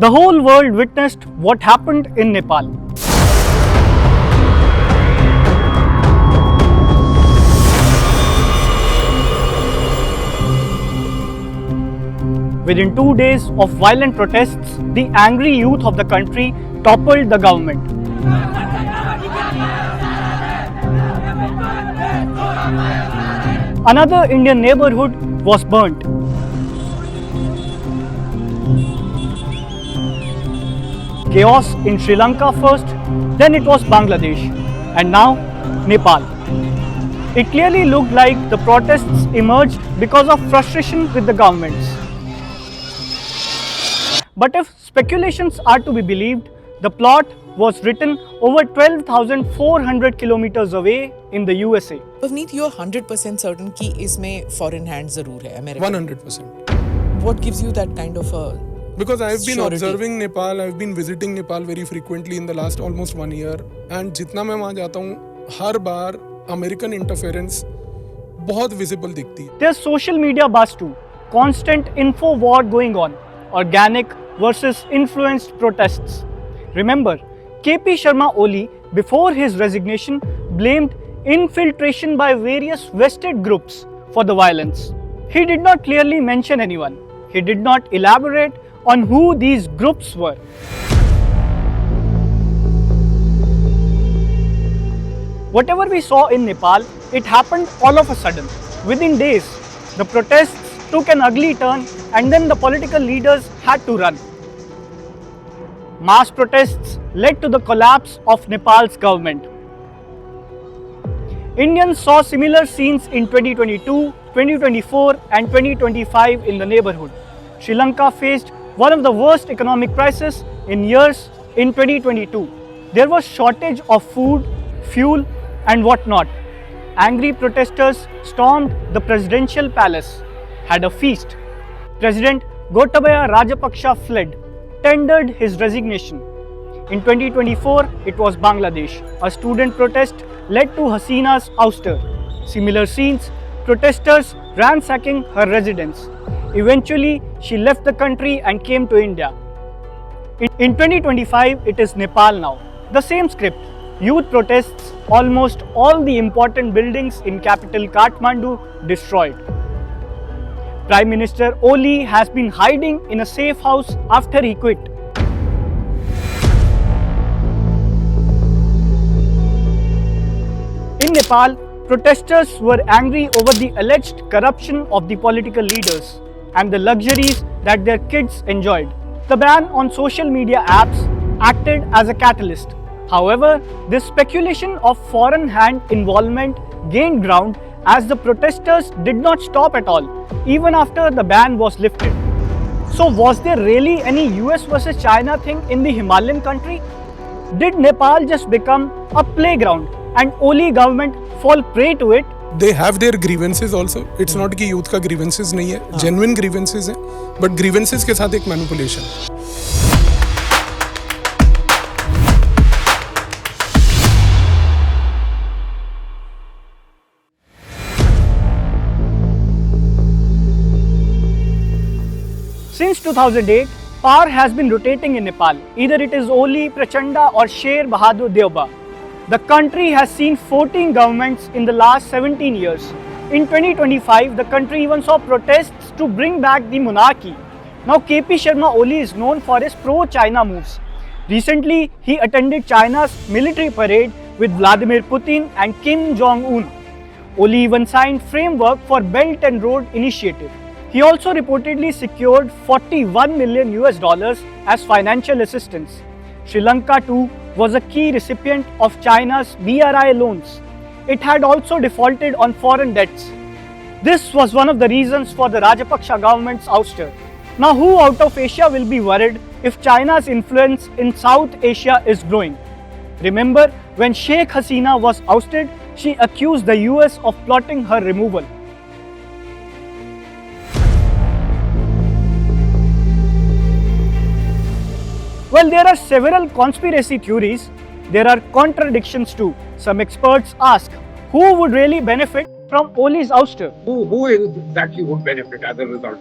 The whole world witnessed what happened in Nepal. Within 2 days of violent protests, the angry youth of the country toppled the government. Another Indian neighborhood was burnt. Chaos in Sri Lanka first, then it was Bangladesh, and now Nepal. It clearly looked like the protests emerged because of frustration with the governments. But if speculations are to be believed, the plot was written over 12,400 kilometers away in the USA. Pavneet, you're 100% certain कि इसमें foreign hand जरूर है, American. 100%. What gives you that kind of a Because I've been surety? observing Nepal, I've been visiting Nepal very frequently in the last almost 1 year. And जितना मैं वहाँ जाता हूँ, हर बार American interference बहुत visible दिखती है. There's social media buzz too, constant info war going on, organic versus influenced protests. Remember, KP Sharma Oli, before his resignation, blamed infiltration by various vested groups for the violence. He did not clearly mention anyone. He did not elaborate on who these groups were. Whatever we saw in Nepal, it happened all of a sudden. Within days, the protests took an ugly turn and then the political leaders had to run. Mass protests led to the collapse of Nepal's government. Indians saw similar scenes in 2022, 2024 and 2025 in the neighborhood. Sri Lanka faced one of the worst economic crises in years in 2022. There was shortage of food, fuel and whatnot. Angry protesters stormed the presidential palace, had a feast. President Gotabaya Rajapaksa fled, tendered his resignation. In 2024, it was Bangladesh. A student protest led to Hasina's ouster. Similar scenes, protesters ransacking her residence. Eventually, she left the country and came to India. In 2025, it is Nepal now. The same script. Youth protests, almost all the important buildings in capital Kathmandu destroyed. Prime Minister Oli has been hiding in a safe house after he quit. In Nepal, protesters were angry over the alleged corruption of the political leaders and the luxuries that their kids enjoyed. The ban on social media apps acted as a catalyst. However, this speculation of foreign hand involvement gained ground as the protesters did not stop at all, even after the ban was lifted. So was there really any US versus China thing in the Himalayan country? Did Nepal just become a playground and Oli government fall prey to it? They have their grievances also. It's not कि youth का grievances नहीं है, genuine grievances हैं, but grievances के साथ एक manipulation. Since 2008, power has been rotating in Nepal. Either it is Oli, Prachanda or Sher Bahadur Deoba. The country has seen 14 governments in the last 17 years. In 2025, the country even saw protests to bring back the monarchy. Now KP Sharma Oli is known for his pro-China moves. Recently, he attended China's military parade with Vladimir Putin and Kim Jong-un. Oli even signed framework for Belt and Road Initiative. He also reportedly secured $41 million as financial assistance. Sri Lanka too was a key recipient of China's BRI loans. It had also defaulted on foreign debts. This was one of the reasons for the Rajapaksa government's ouster. Now who out of Asia will be worried if China's influence in South Asia is growing? Remember, when Sheikh Hasina was ousted, she accused the US of plotting her removal. Well, there are several conspiracy theories. There are contradictions too. Some experts ask, who would really benefit from Oli's ouster? Who exactly would benefit as a result?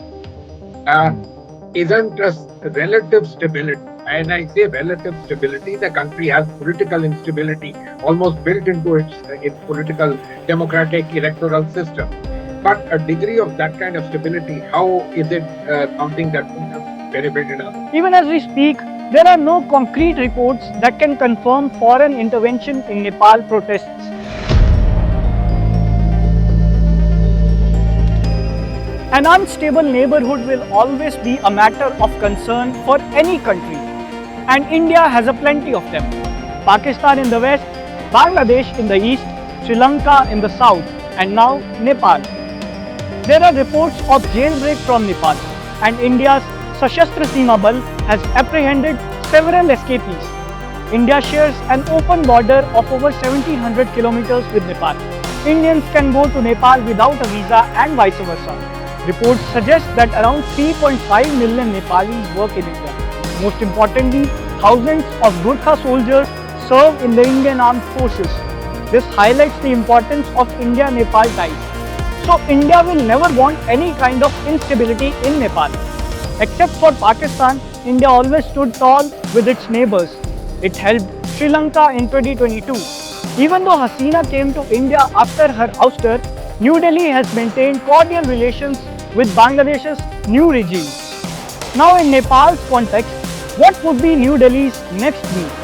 isn't just relative stability. And I say relative stability, the country has political instability almost built into its political democratic electoral system. But a degree of that kind of stability, how is it something that would have benefited us? Even as we speak, there are no concrete reports that can confirm foreign intervention in Nepal protests. An unstable neighborhood will always be a matter of concern for any country, and India has a plenty of them. Pakistan in the west, Bangladesh in the east, Sri Lanka in the south, and now Nepal. There are reports of jailbreak from Nepal, and India's Sashastra Seema Bal has apprehended several escapees. India shares an open border of over 1700 kilometers with Nepal. Indians can go to Nepal without a visa and vice versa. Reports suggest that around 3.5 million Nepalis work in India. Most importantly, thousands of Gurkha soldiers serve in the Indian Armed Forces. This highlights the importance of India-Nepal ties. So India will never want any kind of instability in Nepal. Except for Pakistan, India always stood tall with its neighbors. It helped Sri Lanka in 2022. Even though Hasina came to India after her ouster, New Delhi has maintained cordial relations with Bangladesh's new regime. Now in Nepal's context, what would be New Delhi's next move?